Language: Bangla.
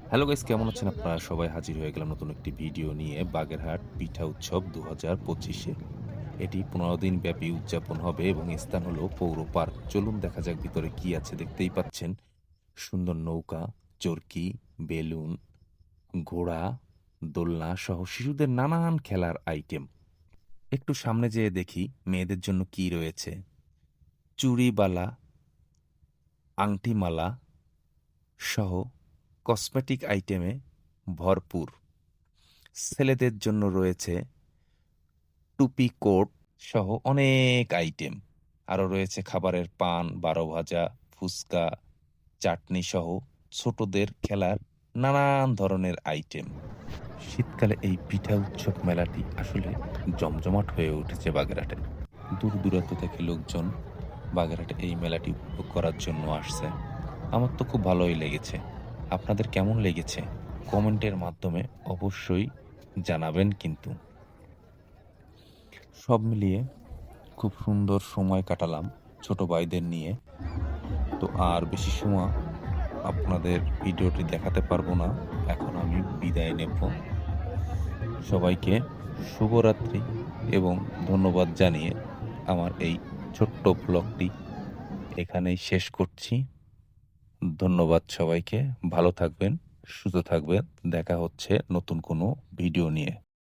হ্যালো গাইস, কেমন আছেন আপনারা? সবাই হাজির হয়ে গেলাম নতুন একটি ভিডিও নিয়ে। বাগেরহাট পিঠা উৎসব ২০২৫-এ। এটি ১৫ দিন ব্যাপী উদযাপন হবে এবং স্থান হলো পৌর পার্ক। চলুন দেখা যাক ভিতরে কি আছে। দেখতেই পাচ্ছেন সুন্দর নৌকা, চরকি, বেলুন, ঘোড়া, দোলনা সহ শিশুদের নানান খেলার আইটেম। একটু সামনে যেয়ে দেখি মেয়েদের জন্য কি রয়েছে। চুড়িবালা, আংটিমালা সহ কসমেটিক আইটেমে ভরপুর। ছেলেদের জন্য রয়েছে টুপি, কোট সহ অনেক আইটেম। আরো রয়েছে খাবারের পান, ১২ ভাজা, ফুচকা, চাটনি সহ ছোটদের খেলার নানান ধরনের আইটেম। শীতকালে এই পিঠা উৎসব মেলাটি আসলে জমজমাট হয়ে উঠেছে বাগেরহাটে। দূর দূরান্ত থেকে লোকজন বাগেরহাটে এই মেলাটি উপভোগ করার জন্য আসছে। আমার তো খুব ভালোই লেগেছে। আপনাদের কেমন লেগেছে? কমেন্টের মাধ্যমে অবশ্যই জানাবেন কিন্তু। সব মিলিয়ে খুব সুন্দর সময় কাটালাম ছোট ভাইদের নিয়ে। তো আর বেশি সময় আপনাদের ভিডিওটি দেখাতে পারবো না। এখন আমি বিদায় নেব। সবাইকে শুভরাত্রি এবং ধন্যবাদ জানিয়ে আমার এই ছোট্ট ব্লগটি এখানেই শেষ করছি। ধন্যবাদ সবাইকে। ভালো থাকবেন, সুস্থ থাকবেন। দেখা হচ্ছে নতুন কোনো ভিডিও নিয়ে।